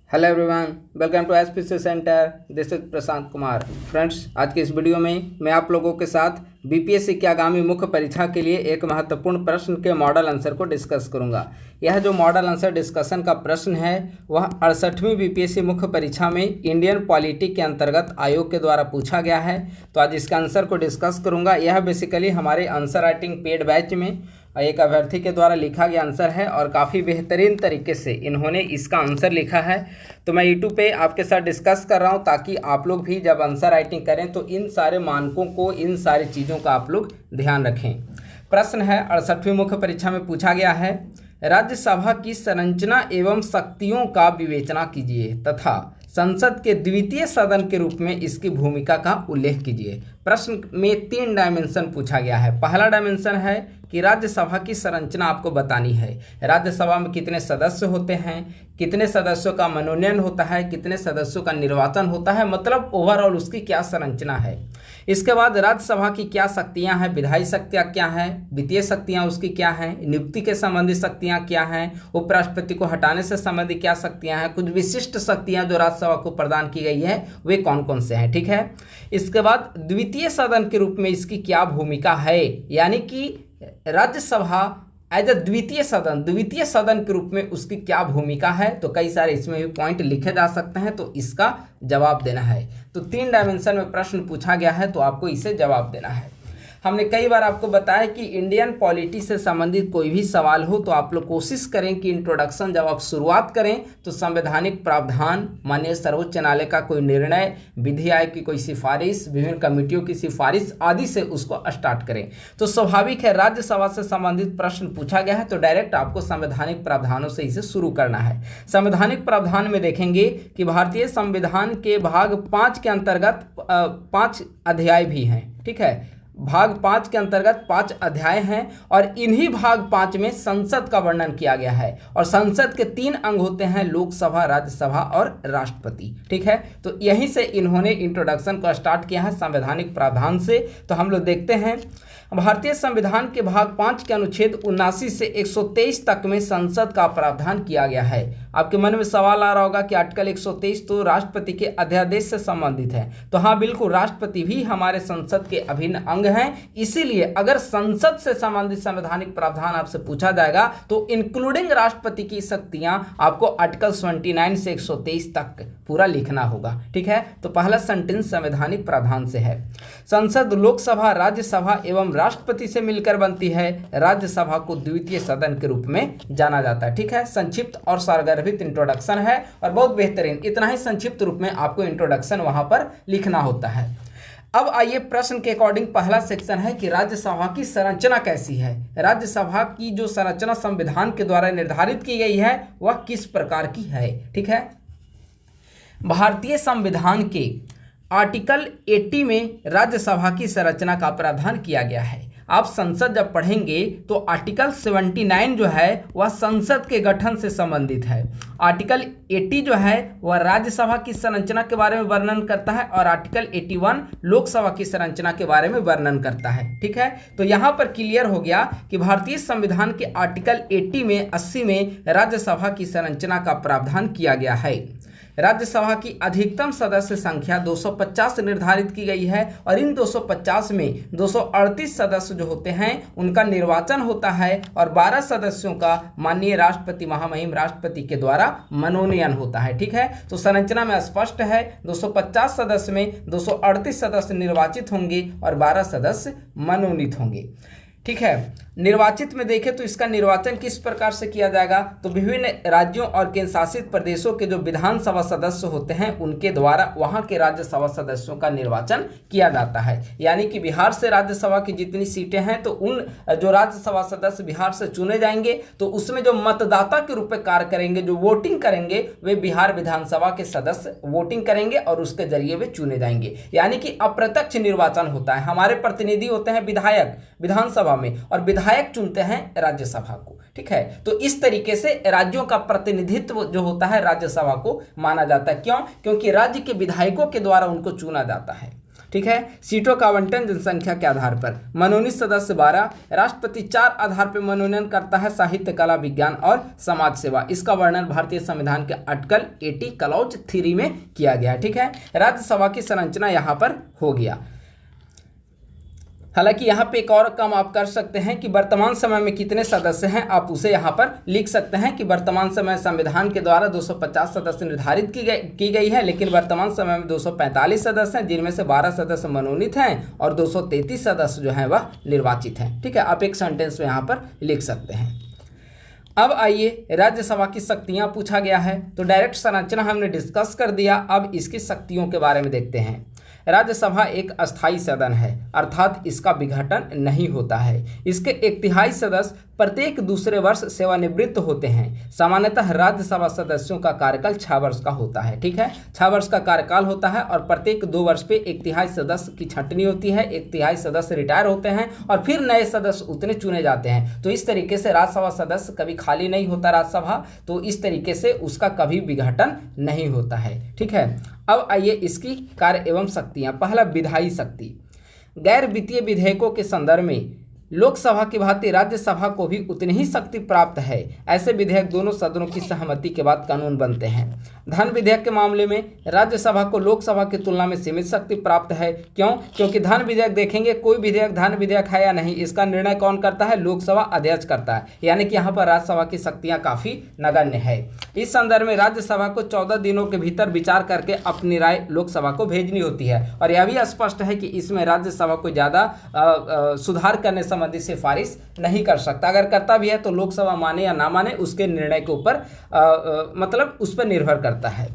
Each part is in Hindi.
Hello everyone, welcome to SPC centre. This is Prashant Kumar. Friends, आज की इस वीडियो में मैं आप लोगों के साथ बीपीएससी की आगामी मुख्य परीक्षा के लिए एक महत्वपूर्ण प्रश्न के मॉडल आंसर को डिस्कस करूंगा। यह जो मॉडल आंसर डिस्कशन का प्रश्न है वह 68वीं बीपीएससी मुख्य परीक्षा में इंडियन पॉलिटी के अंतर्गत आयोग के द्वारा पूछा गया है। तो आज इसका आंसर को डिस्कस करूंगा। यह बेसिकली हमारे आंसर राइटिंग पेड बैच में एक अभ्यर्थी के द्वारा लिखा गया आंसर है और काफ़ी बेहतरीन तरीके से इन्होंने इसका आंसर लिखा है। तो मैं यूट्यूब पे आपके साथ डिस्कस कर रहा हूँ ताकि आप लोग भी जब आंसर राइटिंग करें तो इन सारे मानकों को, इन सारी चीज़ों का आप लोग ध्यान रखें। प्रश्न है 68वीं मुख्य परीक्षा में पूछा गया है, राज्यसभा की संरचना एवं शक्तियों का विवेचना कीजिए तथा संसद के द्वितीय सदन के रूप में इसकी भूमिका का उल्लेख कीजिए। प्रश्न में 3 डायमेंशन पूछा गया है। पहला डायमेंशन है कि राज्यसभा की संरचना आपको बतानी है। राज्यसभा में कितने सदस्य होते हैं, कितने सदस्यों का मनोनयन होता है, कितने सदस्यों का निर्वाचन होता है, मतलब ओवरऑल उसकी क्या संरचना है। इसके बाद राज्यसभा की क्या शक्तियां हैं, विधायी शक्तियां क्या हैं, वित्तीय शक्तियां उसकी क्या हैं, नियुक्ति के संबंधी शक्तियां क्या हैं, उपराष्ट्रपति को हटाने से संबंधी क्या शक्तियां हैं, कुछ विशिष्ट शक्तियां जो राज्यसभा को प्रदान की गई है वे कौन कौन से हैं। ठीक है। इसके बाद द्वितीय सदन के रूप में इसकी क्या भूमिका है, यानी कि राज्यसभा एज अ द्वितीय सदन के रूप में उसकी क्या भूमिका है। तो कई सारे इसमें भी पॉइंट लिखे जा सकते हैं, तो इसका जवाब देना है। तो 3 डायमेंशन में प्रश्न पूछा गया है, तो आपको इसे जवाब देना है। हमने कई बार आपको बताया कि इंडियन पॉलिटी से संबंधित कोई भी सवाल हो तो आप लोग कोशिश करें कि इंट्रोडक्शन जब आप शुरुआत करें तो संवैधानिक प्रावधान, माननीय सर्वोच्च न्यायालय का कोई निर्णय, विधि आयोग की कोई सिफारिश, विभिन्न कमेटियों की सिफारिश आदि से उसको स्टार्ट करें। तो स्वाभाविक है राज्यसभा से संबंधित प्रश्न पूछा गया है तो डायरेक्ट आपको संवैधानिक प्रावधानों से इसे शुरू करना है। संवैधानिक प्रावधान में देखेंगे कि भारतीय संविधान के भाग 5 के अंतर्गत 5 अध्याय भी हैं। ठीक है, भाग 5 के अंतर्गत 5 अध्याय हैं और इन्हीं भाग 5 में संसद का वर्णन किया गया है और संसद के 3 अंग होते हैं, लोकसभा, राज्यसभा और राष्ट्रपति। ठीक है, तो यहीं से इन्होंने इंट्रोडक्शन को स्टार्ट किया है संवैधानिक प्रावधान से। तो हम लोग देखते हैं भारतीय संविधान के भाग 5 के अनुच्छेद 79 से 123 तक में संसद का प्रावधान किया गया है। आपके मन में सवाल आ रहा होगा कि आर्टिकल 123 तो राष्ट्रपति के अध्यादेश से संबंधित है। तो हाँ, बिल्कुल, राष्ट्रपति भी हमारे संसद के अभिन्न अंग हैं। इसीलिए अगर संसद से संबंधित संवैधानिक प्रावधान आपसे पूछा जाएगा तो इंक्लूडिंग राष्ट्रपति की शक्तियां आपको आर्टिकल 29 से 123 तक पूरा लिखना होगा। ठीक है, तो पहला सेंटेंस संवैधानिक प्रावधान से है। संसद लोकसभा, राज्यसभा एवं राष्ट्रपति से मिलकर बनती है। राज्यसभा को द्वितीय सदन के रूप में जाना जाता है। ठीक है, संक्षिप्त और सारगर्भित इंट्रोडक्शन है और बहुत बेहतरीन। इतना ही संक्षिप्त रूप में आपको इंट्रोडक्शन वहां पर लिखना होता है। अब आइए प्रश्न के अकॉर्डिंग पहला सेक्शन है कि राज्यसभा की संरचना कैसी है। राज्यसभा की जो संरचना संविधान के द्वारा निर्धारित की गई है वह किस प्रकार की है। ठीक है, भारतीय संविधान के आर्टिकल 80 में राज्यसभा की संरचना का प्रावधान किया गया है। आप संसद जब पढ़ेंगे तो आर्टिकल 79 जो है वह संसद के गठन से संबंधित है। आर्टिकल 80 जो है वह राज्यसभा की संरचना के बारे में वर्णन करता है और आर्टिकल 81 लोकसभा की संरचना के बारे में वर्णन करता है। ठीक है, तो यहाँ पर क्लियर हो गया कि भारतीय संविधान के आर्टिकल 80 में राज्यसभा की संरचना का प्रावधान किया गया है। राज्यसभा की अधिकतम सदस्य संख्या 250 निर्धारित की गई है और इन 250 में 238 सदस्य जो होते हैं उनका निर्वाचन होता है और 12 सदस्यों का माननीय राष्ट्रपति, महामहिम राष्ट्रपति के द्वारा मनोनयन होता है। ठीक है, तो संरचना में स्पष्ट है 250 सदस्य में 238 सदस्य निर्वाचित होंगे और 12 सदस्य मनोनीत होंगे। ठीक है, निर्वाचित में देखें तो इसका निर्वाचन किस प्रकार से किया जाएगा, तो विभिन्न राज्यों और केंद्र शासित प्रदेशों के जो विधानसभा सदस्य होते हैं उनके द्वारा वहां के राज्यसभा सदस्यों का निर्वाचन किया जाता है। यानी कि बिहार से राज्यसभा की जितनी सीटें हैं तो उन जो राज्यसभा सदस्य बिहार से चुने जाएंगे तो उसमें जो मतदाता के रूप में कार्य करेंगे, जो वोटिंग करेंगे, वे बिहार विधानसभा के सदस्य वोटिंग करेंगे और उसके जरिए वे चुने जाएंगे। यानी कि अप्रत्यक्ष निर्वाचन होता है। हमारे प्रतिनिधि होते हैं विधायक विधानसभा में और विधायक चुनते हैं राज्यसभा को। ठीक है, तो इस तरीके से राज्यों का प्रतिनिधित्व जो होता है राज्यसभा को माना जाता है। क्यों? क्योंकि राज्य के विधायकों के द्वारा उनको चुना जाता है। ठीक है। सीटों का आवंटन जनसंख्या के आधार पर, मनोनीत सदस्य 12, राष्ट्रपति 4 आधार पर मनोनयन करता है, साहित्य, कला, विज्ञान और समाज सेवा। इसका वर्णन भारतीय संविधान के आर्टिकल 80 क्लॉज 3 में किया गया है, ठीक है। राज्यसभा की संरचना यहाँ पर हो गया। हालांकि यहाँ पे एक और काम आप कर सकते हैं कि वर्तमान समय में कितने सदस्य हैं, आप उसे यहाँ पर लिख सकते हैं कि वर्तमान समय संविधान के द्वारा 250 सदस्य निर्धारित की गई है, लेकिन वर्तमान समय में 245 सदस्य हैं, जिनमें से 12 सदस्य मनोनीत हैं और 233 सदस्य जो हैं वह निर्वाचित हैं, ठीक है। आप एक सेंटेंस में यहाँ पर लिख सकते हैं। अब आइए, राज्यसभा की शक्तियाँ पूछा गया है, तो डायरेक्ट संरचना हमने डिस्कस कर दिया। अब इसकी शक्तियों के बारे में देखते हैं। राज्यसभा एक अस्थायी सदन है, अर्थात इसका विघटन नहीं होता है। इसके 1/3 सदस्य प्रत्येक दूसरे वर्ष सेवानिवृत्त होते हैं। सामान्यतः राज्यसभा सदस्यों का कार्यकाल 6 वर्ष का होता है, ठीक है। 6 वर्ष का कार्यकाल होता है और प्रत्येक 2 वर्ष पे 1/3 सदस्य की छंटनी होती है, 1/3 सदस्य रिटायर होते हैं और फिर नए सदस्य उतने चुने जाते हैं। तो इस तरीके से राज्यसभा सदस्य कभी खाली नहीं होता राज्यसभा, तो इस तरीके से उसका कभी विघटन नहीं होता है, ठीक है। अब आइए इसकी कार्य एवं शक्तियाँ। पहला, विधायी शक्ति। गैर वित्तीय विधेयकों के संदर्भ में लोकसभा की भांति राज्यसभा को भी उतनी ही शक्ति प्राप्त है। ऐसे विधेयक दोनों सदनों की सहमति के बाद कानून बनते हैं। धन विधेयक के मामले में राज्यसभा को लोकसभा की तुलना में सीमित शक्ति प्राप्त है। क्यों? क्योंकि धन विधेयक देखेंगे, कोई विधेयक धन विधेयक है या नहीं, इसका निर्णय कौन करता है? लोकसभा अध्यक्ष करता है। यानी कि यहाँ पर राज्यसभा की शक्तियाँ काफ़ी नगण्य है। इस संदर्भ में राज्यसभा को 14 दिनों के भीतर विचार करके अपनी राय लोकसभा को भेजनी होती है और यह भी स्पष्ट है कि इसमें राज्यसभा को ज़्यादा सुधार करने संबंधी सिफारिश नहीं कर सकता। अगर करता भी है तो लोकसभा माने या ना माने उसके निर्णय के ऊपर मतलब उस पर निर्भर करता है।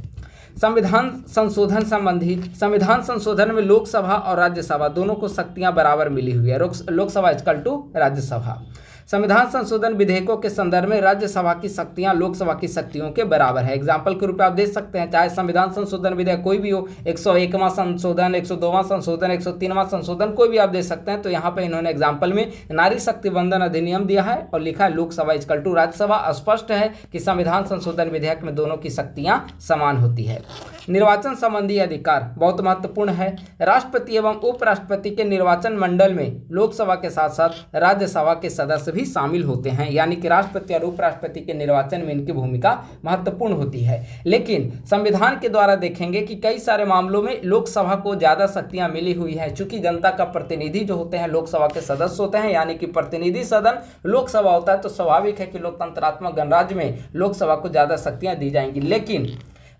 संविधान संशोधन संबंधी, संविधान संशोधन में लोकसभा और राज्यसभा दोनों को शक्तियां बराबर मिली हुई है। Lok Sabha equal to Rajya Sabha. संविधान संशोधन विधेयकों के संदर्भ में राज्यसभा की शक्तियां लोकसभा की शक्तियों के बराबर है। एग्जाम्पल के रूप में आप देख सकते हैं, चाहे संविधान संशोधन विधेयक कोई भी हो, 101वां संशोधन, 102वां संशोधन, 103वां संशोधन, कोई भी आप दे सकते हैं। तो यहाँ पे इन्होंने एग्जाम्पल में नारी शक्ति बंधन अधिनियम दिया है और लिखा है लोकसभा इक्वल टू राज्यसभा। स्पष्ट है कि संविधान संशोधन विधेयक में दोनों की शक्तियां समान होती है। निर्वाचन संबंधी अधिकार बहुत महत्वपूर्ण है। राष्ट्रपति एवं उपराष्ट्रपति के निर्वाचन मंडल में लोकसभा के साथ साथ राज्यसभा के सदस्य भी शामिल होते हैं, यानी कि राष्ट्रपति और उपराष्ट्रपति के निर्वाचन में इनकी भूमिका महत्वपूर्ण होती है। लेकिन संविधान के द्वारा देखेंगे कि कई सारे मामलों में लोकसभा को ज़्यादा शक्तियां मिली हुई है। चूंकि जनता का प्रतिनिधि जो होते हैं लोकसभा के सदस्य होते हैं, यानी कि प्रतिनिधि सदन लोकसभा होता है, तो स्वाभाविक है कि लोकतंत्रात्मक गणराज्य में लोकसभा को ज़्यादा शक्तियाँ दी जाएंगी। लेकिन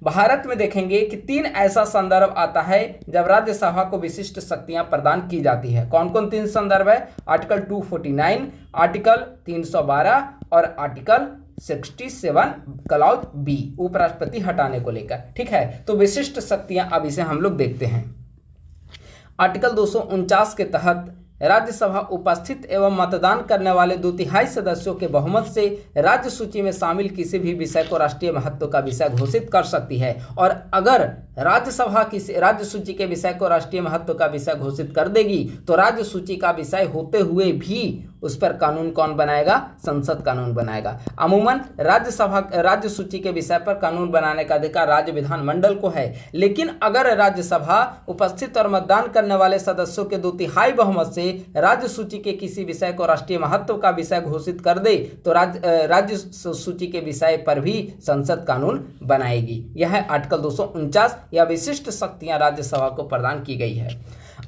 भारत में देखेंगे कि 3 ऐसा संदर्भ आता है जब राज्यसभा को विशिष्ट शक्तियां प्रदान की जाती है। कौन कौन 3 संदर्भ है? आर्टिकल 249, आर्टिकल 312 और आर्टिकल 67 क्लॉज बी, उपराष्ट्रपति हटाने को लेकर, ठीक है। तो विशिष्ट शक्तियां अब इसे हम लोग देखते हैं। आर्टिकल 249 के तहत राज्यसभा उपस्थित एवं मतदान करने वाले 2/3 सदस्यों के बहुमत से राज्य सूची में शामिल किसी भी विषय को राष्ट्रीय महत्व का विषय घोषित कर सकती है। और अगर राज्यसभा किसी राज्य सूची के विषय को राष्ट्रीय महत्व का विषय घोषित कर देगी तो राज्य सूची का विषय होते हुए भी उस पर कानून कौन बनाएगा? संसद कानून बनाएगा। अमूमन राज्य सूची के विषय पर कानून बनाने का अधिकार राज्य विधानमंडल को है। लेकिन अगर राज्यसभा उपस्थित और मतदान करने वाले सदस्यों के 2/3 बहुमत से राज्य सूची के किसी विषय को राष्ट्रीय महत्व का विषय घोषित कर दे तो राज्य सूची के विषय पर भी संसद कानून बनाएगी। यह है आर्टिकल 249 या विशिष्ट शक्तियां राज्यसभा को प्रदान की गई है।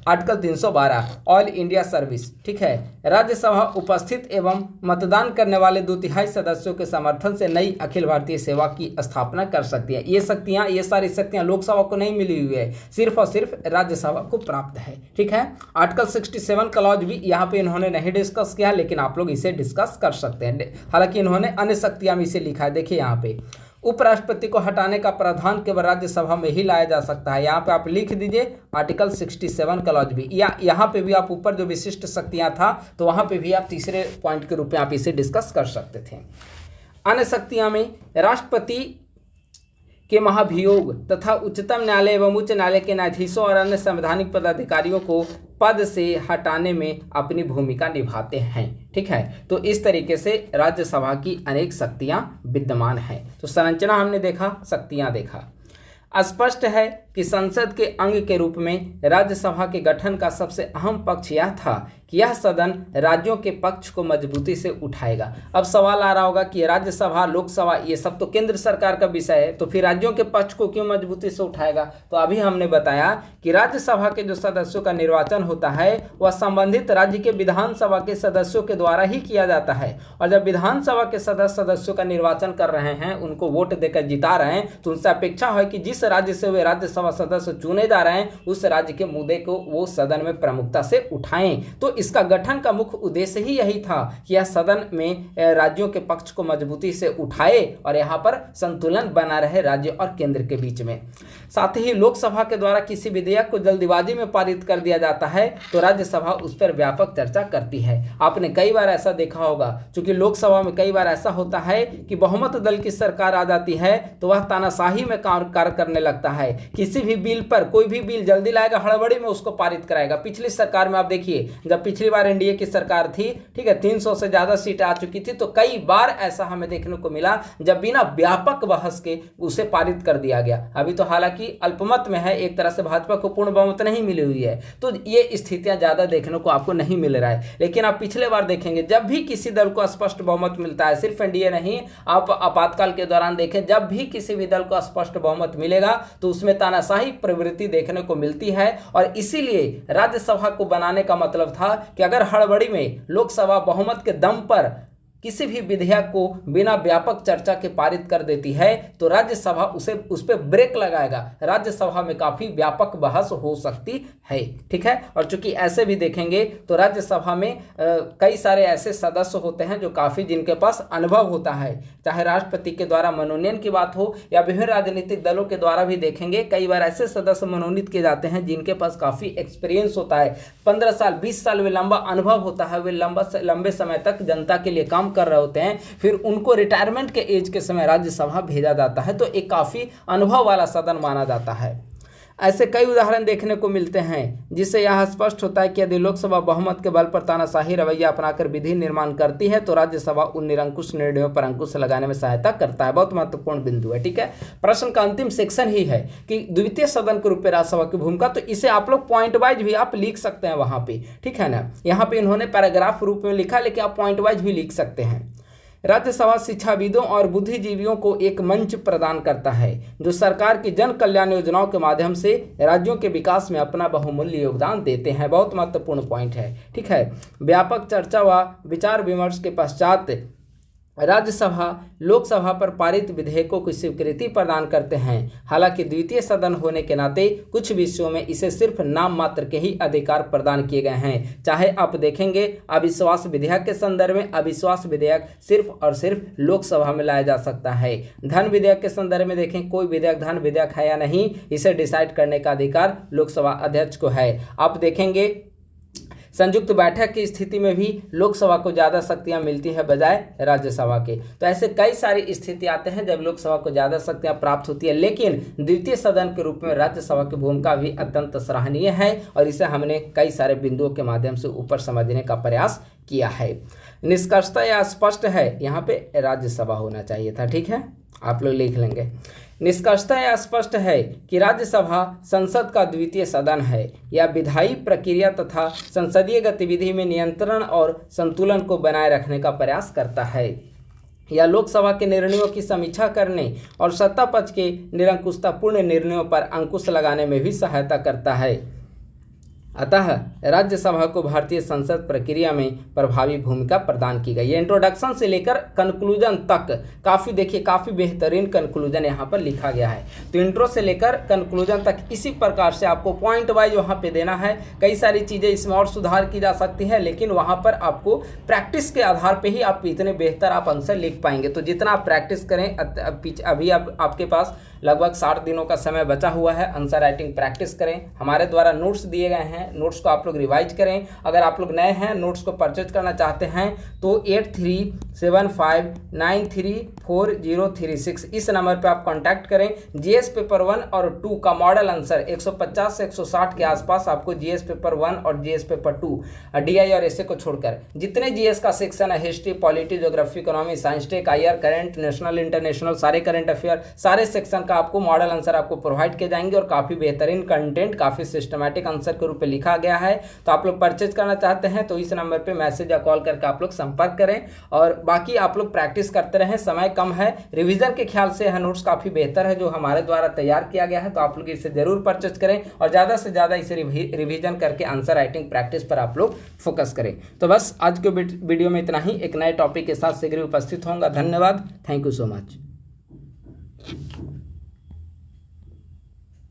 आर्टिकल 312 ऑल इंडिया सर्विस, ठीक है। राज्यसभा उपस्थित एवं मतदान करने वाले 2/3 सदस्यों के समर्थन से नई अखिल भारतीय सेवा की स्थापना कर सकती है। ये सारी शक्तियां लोकसभा को नहीं मिली हुई है, सिर्फ और सिर्फ राज्यसभा को प्राप्त है, ठीक है। आर्टिकल 67 क्लॉज भी यहाँ पे इन्होंने नहीं डिस्कस किया, लेकिन आप लोग इसे डिस्कस कर सकते हैं। हालांकि इन्होंने अन्य शक्तियां में इसे लिखा है। देखिए यहाँ पे उपराष्ट्रपति को हटाने का प्रावधान केवल राज्यसभा में ही लाया जा सकता है। यहाँ पे आप लिख दीजिए आर्टिकल 67 क्लॉज भी, या यहाँ पे भी आप ऊपर जो विशिष्ट शक्तियाँ था तो वहाँ पे भी आप तीसरे पॉइंट के रूप में आप इसे डिस्कस कर सकते थे। अन्य शक्तियाँ में राष्ट्रपति के महाभियोग तथा उच्चतम न्यायालय एवं उच्च न्यायालय के न्यायाधीशों और अन्य संवैधानिक पदाधिकारियों को पद से हटाने में अपनी भूमिका निभाते हैं, ठीक है। तो इस तरीके से राज्यसभा की अनेक शक्तियां विद्यमान हैं। तो संरचना हमने देखा, शक्तियां देखा। स्पष्ट है कि संसद के अंग के रूप में राज्यसभा के गठन का सबसे अहम पक्ष यह था कि यह सदन राज्यों के पक्ष को मजबूती से उठाएगा। अब सवाल आ रहा होगा कि राज्यसभा, लोकसभा ये सब तो केंद्र सरकार का विषय है, तो फिर राज्यों के पक्ष को क्यों मजबूती से उठाएगा? तो अभी हमने बताया कि राज्यसभा के जो सदस्यों का निर्वाचन होता है वह संबंधित राज्य के विधानसभा के सदस्यों के द्वारा ही किया जाता है। और जब विधानसभा के सदस्यों का निर्वाचन कर रहे हैं, उनको वोट देकर जिता रहे हैं, तो उनसे अपेक्षा है कि जिस राज्य से वे राज्यसभा सदस्य चुने जा रहे हैं उस राज्य के मुद्दे को वो सदन में प्रमुखता से उठाएं। तो इसका गठन का मुख्य उद्देश्य ही यही था कि यह सदन में राज्यों के पक्ष को मजबूती से उठाए और यहाँ पर संतुलन बना रहे राज्य और केंद्र के बीच में। साथ ही लोकसभा के द्वारा किसी विधेयक को जल्दीबाजी में पारित कर दिया जाता है तो राज्यसभा उस पर व्यापक चर्चा करती है। आपने कई बार ऐसा देखा होगा, क्योंकि लोकसभा में कई बार ऐसा होता है कि बहुमत दल की सरकार आ जाती है तो वह तानाशाही में कार्य करने लगता है। किसी भी बिल पर, कोई भी बिल जल्दी लाएगा, हड़बड़ी में उसको पारित कराएगा। पिछली सरकार में आप देखिए, जब पिछली बार एनडीए की सरकार थी, ठीक है, 300 से ज्यादा सीटें आ चुकी थी, तो कई बार ऐसा हमें देखने को मिला जब बिना व्यापक बहस के उसे पारित कर दिया गया। अभी तो हालांकि अल्पमत में है, एक तरह से भाजपा को पूर्ण बहुमत नहीं मिली हुई है, तो ये स्थितियां ज्यादा देखने को आपको नहीं मिल रहा है। लेकिन आप पिछले बार देखेंगे जब भी किसी दल को स्पष्ट बहुमत मिलता है, सिर्फ एनडीए नहीं, आप आपातकाल के दौरान देखें, जब भी किसी भी दल को स्पष्ट बहुमत मिलेगा तो उसमें तानाशाही प्रवृत्ति देखने को मिलती है। और इसीलिए राज्यसभा को बनाने का मतलब था कि अगर हड़बड़ी में लोकसभा बहुमत के दम पर किसी भी विधेयक को बिना व्यापक चर्चा के पारित कर देती है तो राज्यसभा उस पर ब्रेक लगाएगा, राज्यसभा में काफी व्यापक बहस हो सकती है। ठीक है, और चूंकि ऐसे भी देखेंगे तो राज्यसभा में कई सारे ऐसे सदस्य होते हैं जो काफी, जिनके पास अनुभव होता है, चाहे राष्ट्रपति के द्वारा मनोनयन की बात हो या विभिन्न राजनीतिक दलों के द्वारा भी देखेंगे, कई बार ऐसे सदस्य मनोनीत किए जाते हैं जिनके पास काफी एक्सपीरियंस होता है, 15 साल 20 साल वे लंबा अनुभव होता है, वे लंबे समय तक जनता के लिए काम कर रहे होते हैं, फिर उनको रिटायरमेंट के एज के समय राज्यसभा भेजा जाता है, तो एक काफी अनुभव वाला सदन माना जाता है। ऐसे कई उदाहरण देखने को मिलते हैं जिससे यह स्पष्ट होता है कि यदि लोकसभा बहुमत के बल पर तानाशाही रवैया अपनाकर विधि निर्माण करती है तो राज्यसभा उन निरंकुश निर्णयों पर अंकुश लगाने में सहायता करता है। बहुत महत्वपूर्ण बिंदु है। ठीक है, प्रश्न का अंतिम सेक्शन ही है कि द्वितीय सदन के रूप में राज्यसभा की भूमिका, तो इसे आप लोग पॉइंट वाइज भी आप लिख सकते हैं वहां पे। ठीक है ना, यहाँ पे इन्होंने पैराग्राफ रूप में लिखा, लेकिन आप पॉइंट वाइज भी लिख सकते हैं। राज्यसभा शिक्षाविदों और बुद्धिजीवियों को एक मंच प्रदान करता है जो सरकार की जन कल्याण योजनाओं के माध्यम से राज्यों के विकास में अपना बहुमूल्य योगदान देते हैं। बहुत महत्वपूर्ण पॉइंट है। ठीक है, व्यापक चर्चा व विचार विमर्श के पश्चात राज्यसभा लोकसभा पर पारित विधेयकों को स्वीकृति प्रदान करते हैं। हालांकि द्वितीय सदन होने के नाते कुछ विषयों में इसे सिर्फ नाम मात्र के ही अधिकार प्रदान किए गए हैं। चाहे आप देखेंगे अविश्वास विधेयक के संदर्भ में, अविश्वास विधेयक सिर्फ और सिर्फ लोकसभा में लाया जा सकता है। धन विधेयक के संदर्भ में देखें, कोई विधेयक धन विधेयक है या नहीं, इसे डिसाइड करने का अधिकार लोकसभा अध्यक्ष को है। आप देखेंगे संयुक्त बैठक की स्थिति में भी लोकसभा को ज़्यादा शक्तियां मिलती है बजाय राज्यसभा के। तो ऐसे कई सारी स्थिति आते हैं जब लोकसभा को ज़्यादा शक्तियां प्राप्त होती है, लेकिन द्वितीय सदन के रूप में राज्यसभा की भूमिका भी अत्यंत सराहनीय है और इसे हमने कई सारे बिंदुओं के माध्यम से ऊपर समझने का प्रयास किया है। निष्कर्षतः यह स्पष्ट है, यहाँ पे राज्यसभा होना चाहिए था। ठीक है, आप लोग लिख लेंगे। निष्कर्षतः यह स्पष्ट है कि राज्यसभा संसद का द्वितीय सदन है। यह विधायी प्रक्रिया तथा संसदीय गतिविधि में नियंत्रण और संतुलन को बनाए रखने का प्रयास करता है। यह लोकसभा के निर्णयों की समीक्षा करने और सत्ता पक्ष के निरंकुशतापूर्ण निर्णयों पर अंकुश लगाने में भी सहायता करता है। अतः राज्यसभा को भारतीय संसद प्रक्रिया में प्रभावी भूमिका प्रदान की गई है। इंट्रोडक्शन से लेकर कंक्लूजन तक काफ़ी, देखिए काफ़ी बेहतरीन कंक्लूजन यहाँ पर लिखा गया है। तो इंट्रो से लेकर कंक्लूजन तक इसी प्रकार से आपको पॉइंट वाइज वहाँ पे देना है। कई सारी चीज़ें इसमें और सुधार की जा सकती है, लेकिन वहाँ पर आपको प्रैक्टिस के आधार पर ही आप इतने बेहतर आप आंसर लिख पाएंगे। तो जितना आप प्रैक्टिस करें, अभी आपके पास लगभग 60 दिनों का समय बचा हुआ है। आंसर राइटिंग प्रैक्टिस करें। हमारे द्वारा नोट्स दिए गए हैं, हैं, नोट्स को आप लोग रिवाइज करें। अगर आप लोग नए हैं, नोट्स को परचेज करना चाहते हैं तो 8375934036 इस नंबर पे आप कांटेक्ट करें। जीएस पेपर 1 और 2 का मॉडल आंसर 150 से 160 के आसपास आपको जीएस पेपर 1 और जीएस पेपर 2 डीआई और एसए को छोड़कर जितने जीएस का सेक्शन है, history, polity, geography, economy, science tech, IR, current, national, international, सारे करंट अफेयर, सारे सेक्शन का आपको मॉडल आंसर आपको प्रोवाइड किए जाएंगे और काफ़ी बेहतरीन कंटेंट, काफ़ी सिस्टमैटिक आंसर के रूप में लिखा गया है। तो आप लोग परचेज करना चाहते हैं तो इस नंबर पर मैसेज या कॉल करके आप लोग संपर्क करें। और बाकी आप लोग प्रैक्टिस करते रहें, समय कम है, रिवीजन के ख्याल से यह नोट्स काफ़ी बेहतर है जो हमारे द्वारा तैयार किया गया है। तो आप लोग इसे जरूर परचेज करें और ज़्यादा से ज़्यादा इसे रिवीजन करके आंसर राइटिंग प्रैक्टिस पर आप लोग फोकस करें। तो बस आज के वीडियो में इतना ही। एक नए टॉपिक के साथ शीघ्र उपस्थित होऊंगा। धन्यवाद। Thank you so much.